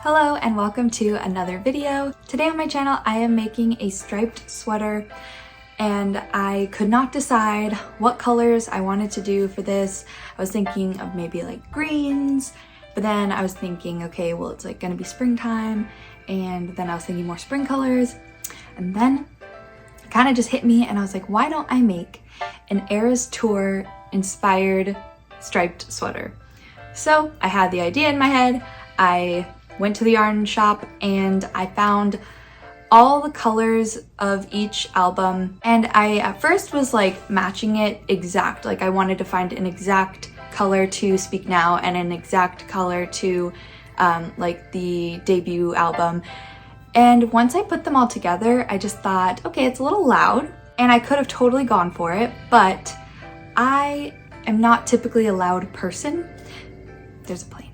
Hello and welcome to another video. Today on my channel I am making a striped sweater and I could not decide what colors I wanted to do for this. I was thinking of maybe like greens, but then I was thinking, okay, well it's like gonna be springtime, and then I was thinking more spring colors, and then it kind of just hit me and I was like, why don't I make an Eras Tour inspired striped sweater? So I had the idea in my head. I went to the yarn shop and I found all the colors of each album, and I at first was like matching it exact, like I wanted to find an exact color to Speak Now and an exact color to like the debut album. And once I put them all together, I just thought, okay, it's a little loud, and I could have totally gone for it, but I am not typically a loud person. There's a plane.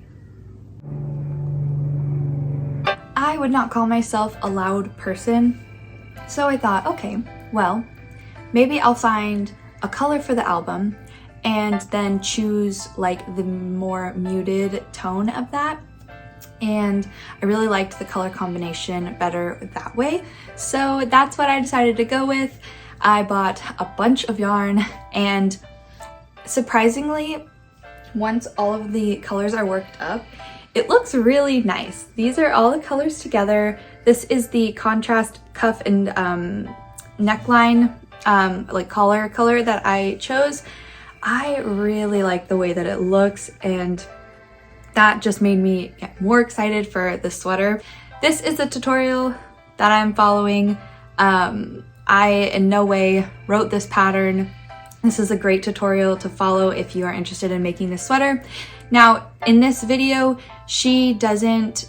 I would not call myself a loud person, so I thought, okay, well, maybe I'll find a color for the album and then choose like the more muted tone of that. And I really liked the color combination better that way, so that's what I decided to go with. I bought a bunch of yarn, and surprisingly, once all of the colors are worked up, it looks really nice. These are all the colors together. This is the contrast cuff and neckline, like collar color that I chose. I really like the way that it looks, and that just made me get more excited for the sweater. This is a tutorial that I'm following. I in no way wrote this pattern. This is a great tutorial to follow if you are interested in making this sweater. Now, in this video, she doesn't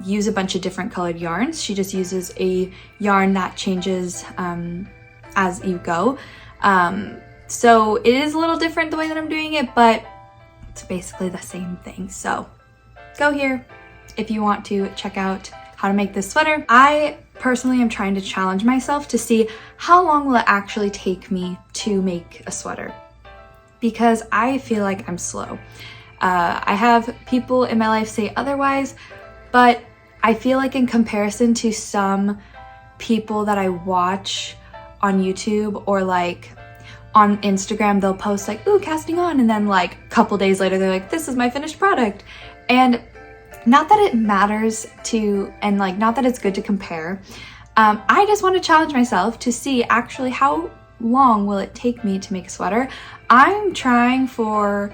use a bunch of different colored yarns. She just uses a yarn that changes as you go. So it is a little different the way that I'm doing it, but it's basically the same thing. So go here if you want to check out how to make this sweater. I personally am trying to challenge myself to see how long will it actually take me to make a sweater, because I feel like I'm slow. I have people in my life say otherwise, but I feel like in comparison to some people that I watch on YouTube or like on Instagram, they'll post like, ooh, casting on, and then like a couple days later they're like, this is my finished product. And not that it matters to, and like not that it's good to compare. I just want to challenge myself to see actually how long will it take me to make a sweater. I'm trying for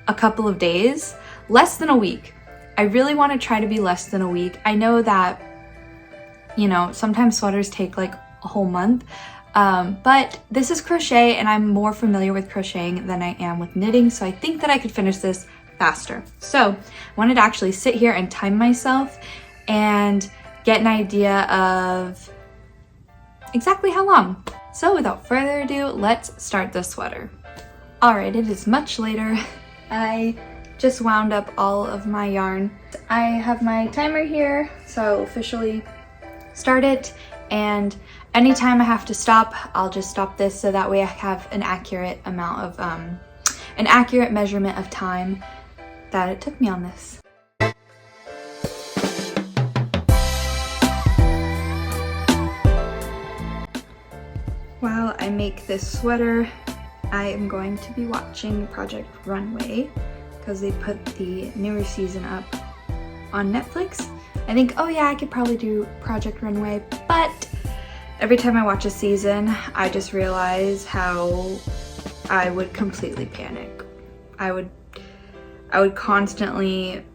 a couple of days, less than a week. I really want to try to be less than a week. I know that, you know, sometimes sweaters take like a whole month, but this is crochet and I'm more familiar with crocheting than I am with knitting, so I think that I could finish this faster. So I wanted to actually sit here and time myself and get an idea of exactly how long. So without further ado, let's start the sweater. All right, it is much later. I just wound up all of my yarn. I have my timer here, so I'll officially start it, and anytime I have to stop, I'll just stop this so that way I have an accurate amount of, an accurate measurement of time that it took me on this. While I make this sweater, I am going to be watching Project Runway because they put the newer season up on Netflix. I think, oh yeah, I could probably do Project Runway, but every time I watch a season, I just realize how I would completely panic. I would constantly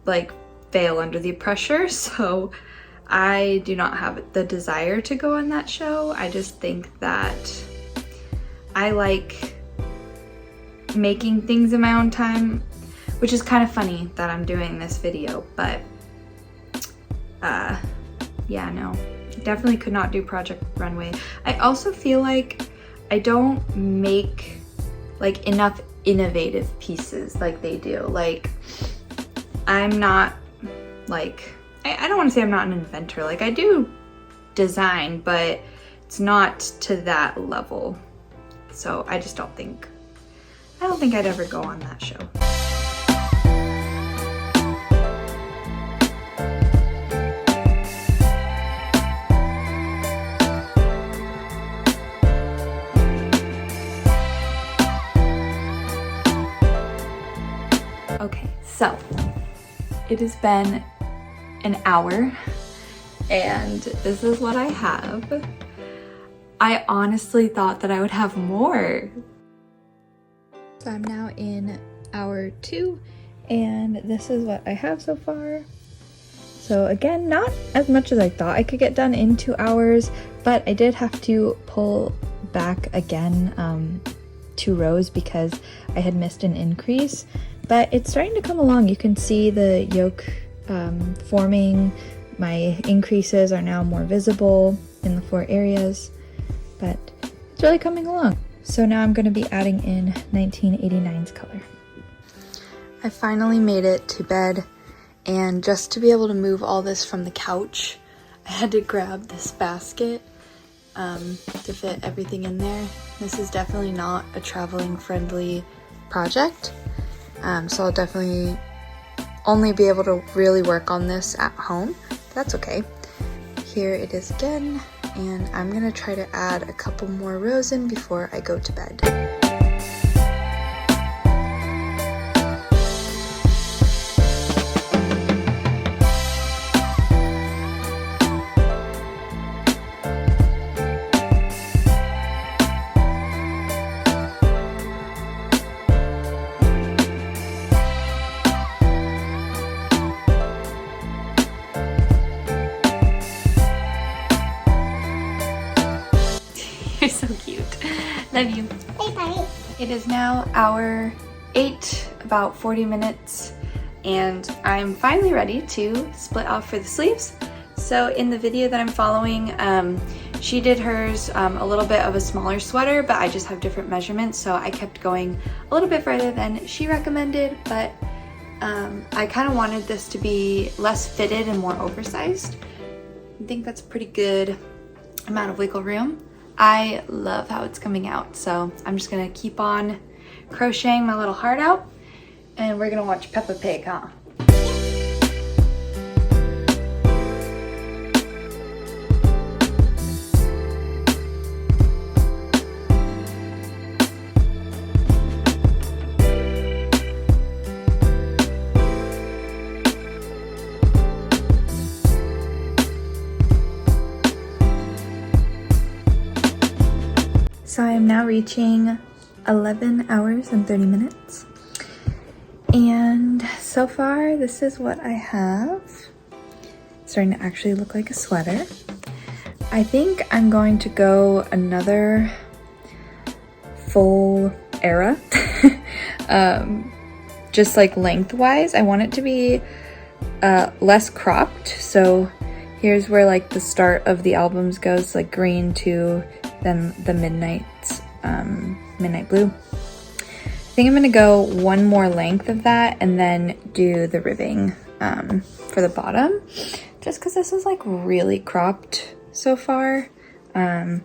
like fail under the pressure, so I do not have the desire to go on that show. I just think that I like making things in my own time, which is kind of funny that I'm doing this video, but yeah, no, definitely could not do Project Runway. I also feel like I don't make like enough innovative pieces like they do. Like I'm not like, I don't want to say I'm not an inventor. Like I do design, but it's not to that level. So I just don't think I'd ever go on that show. Okay, so it has been an hour and this is what I have. I honestly thought that I would have more. So I'm now in hour 2 and this is what I have so far. So again, not as much as I thought I could get done in 2 hours, but I did have to pull back again 2 rows because I had missed an increase, but it's starting to come along. You can see the yoke forming. My increases are now more visible in the 4 areas, but it's really coming along. So now I'm going to be adding in 1989's color. I finally made it to bed, and just to be able to move all this from the couch, I had to grab this basket to fit everything in there. This is definitely not a traveling friendly project, so I'll definitely only be able to really work on this at home. That's okay. Here it is again, and I'm gonna try to add a couple more rows in before I go to bed. You're so cute. Love you. Hey, buddy. It is now hour 8, about 40 minutes, and I'm finally ready to split off for the sleeves. So in the video that I'm following, she did hers a little bit of a smaller sweater, but I just have different measurements, so I kept going a little bit further than she recommended, but I kind of wanted this to be less fitted and more oversized. I think that's a pretty good amount of wiggle room. I love how it's coming out, so I'm just gonna keep on crocheting my little heart out, and we're gonna watch Peppa Pig, huh? So I am now reaching 11 hours and 30 minutes. And so far, this is what I have. It's starting to actually look like a sweater. I think I'm going to go another full era. Just like lengthwise. I want it to be less cropped. So here's where like the start of the albums goes, like green to then the midnight blue. I think I'm gonna go one more length of that and then do the ribbing for the bottom, just because this is like really cropped so far. And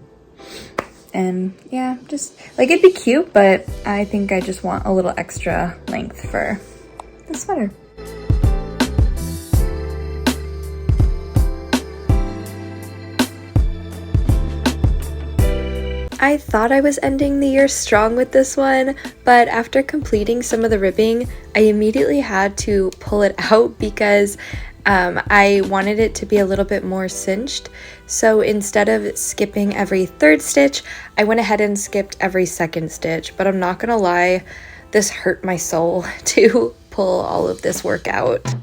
yeah, just like it'd be cute, but I think I just want a little extra length for the sweater. I thought I was ending the year strong with this one, but after completing some of the ribbing, I immediately had to pull it out because I wanted it to be a little bit more cinched. So instead of skipping every 3rd stitch, I went ahead and skipped every 2nd stitch. But I'm not gonna lie, this hurt my soul to pull all of this work out.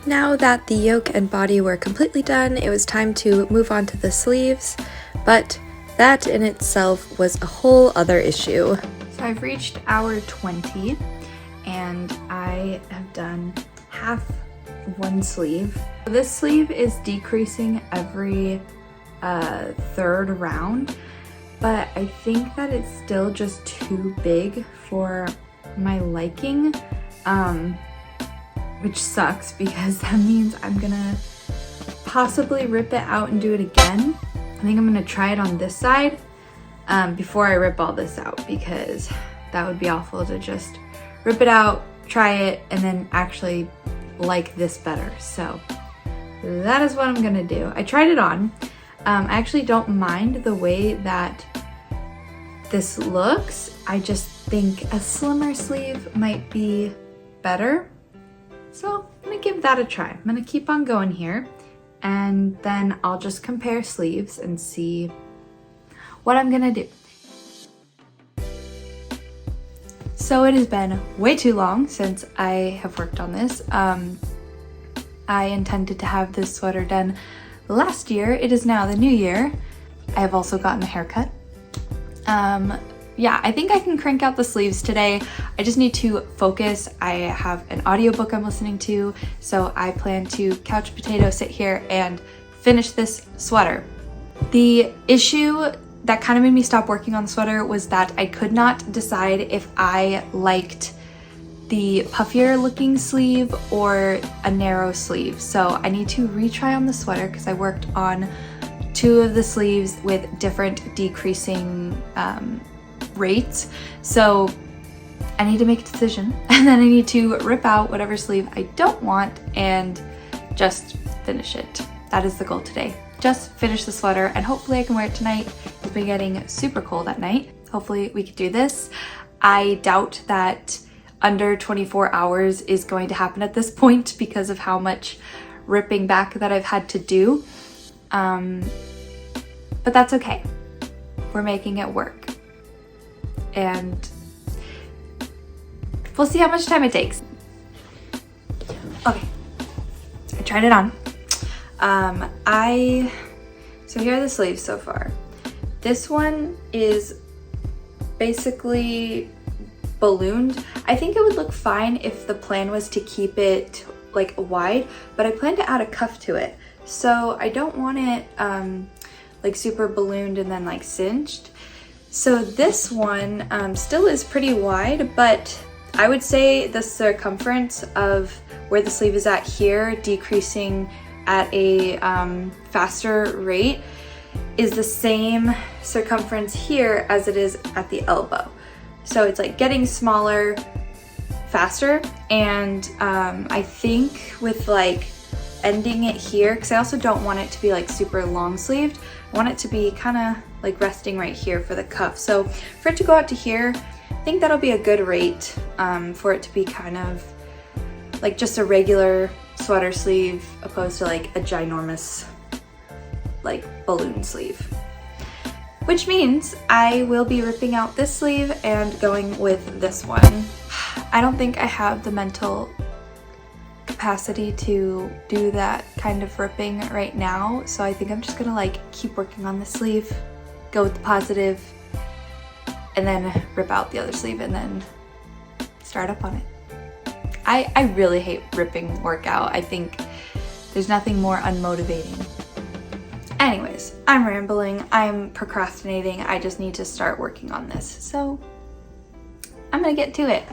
Now that the yoke and body were completely done, it was time to move on to the sleeves, but that in itself was a whole other issue. So I've reached hour 20 and I have done half one sleeve. This sleeve is decreasing every 3rd round, but I think that it's still just too big for my liking. Which sucks because that means I'm gonna possibly rip it out and do it again. I think I'm gonna try it on this side before I rip all this out, because that would be awful to just rip it out, try it, and then actually like this better. So that is what I'm gonna do. I tried it on. I actually don't mind the way that this looks. I just think a slimmer sleeve might be better. So I'm gonna give that a try. I'm gonna keep on going here, and then I'll just compare sleeves and see what I'm gonna do. So it has been way too long since I have worked on this. I intended to have this sweater done last year. It is now the new year. I have also gotten a haircut. Yeah, I think I can crank out the sleeves today. I just need to focus. I have an audiobook I'm listening to, so I plan to couch potato sit here and finish this sweater. The issue that kind of made me stop working on the sweater was that I could not decide if I liked the puffier looking sleeve or a narrow sleeve. So I need to retry on the sweater because I worked on 2 of the sleeves with different decreasing rates. So I need to make a decision, and then I need to rip out whatever sleeve I don't want and just finish it. That is the goal today. Just finish the sweater, and hopefully I can wear it tonight. It's been getting super cold at night. Hopefully we could do this. I doubt that under 24 hours is going to happen at this point because of how much ripping back that I've had to do. But that's okay. We're making it work. And we'll see how much time it takes. Okay, I tried it on. So here are the sleeves so far. This one is basically ballooned. I think it would look fine if the plan was to keep it like wide, but I plan to add a cuff to it. So I don't want it like super ballooned and then like cinched. So this one still is pretty wide, but I would say the circumference of where the sleeve is at here, decreasing at a faster rate, is the same circumference here as it is at the elbow. So it's like getting smaller faster, and I think with like ending it here, because I also don't want it to be like super long sleeved, I want it to be kind of like resting right here for the cuff. So for it to go out to here, I think that'll be a good rate for it to be kind of like just a regular sweater sleeve opposed to like a ginormous like balloon sleeve. Which means I will be ripping out this sleeve and going with this one. I don't think I have the mental capacity to do that kind of ripping right now, so I think I'm just gonna like keep working on the sleeve, go with the positive, and then rip out the other sleeve and then start up on it. I really hate ripping workout. I think there's nothing more unmotivating. Anyways, I'm rambling, I'm procrastinating, I just need to start working on this. So I'm gonna get to it.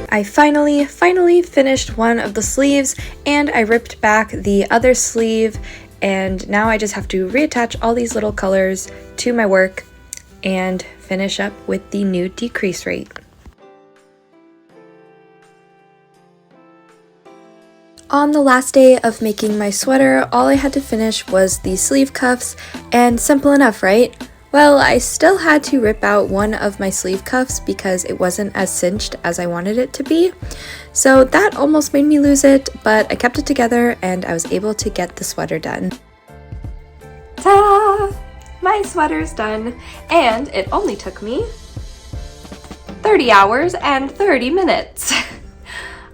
I finally finished one of the sleeves, and I ripped back the other sleeve, and now I just have to reattach all these little colors to my work and finish up with the new decrease rate. On the last day of making my sweater, all I had to finish was the sleeve cuffs, and simple enough, right? Well, I still had to rip out one of my sleeve cuffs because it wasn't as cinched as I wanted it to be. So that almost made me lose it, but I kept it together and I was able to get the sweater done. Ta-da! My sweater's done, and it only took me 30 hours and 30 minutes.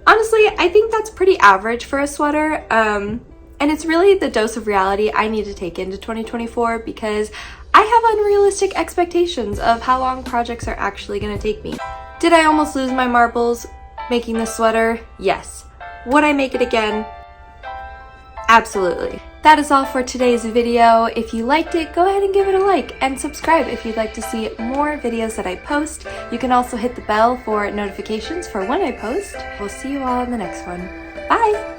Honestly, I think that's pretty average for a sweater, and it's really the dose of reality I need to take into 2024 because I have unrealistic expectations of how long projects are actually going to take me. Did I almost lose my marbles making this sweater? Yes. Would I make it again? Absolutely. That is all for today's video. If you liked it, go ahead and give it a like and subscribe if you'd like to see more videos that I post. You can also hit the bell for notifications for when I post. We'll see you all in the next one. Bye!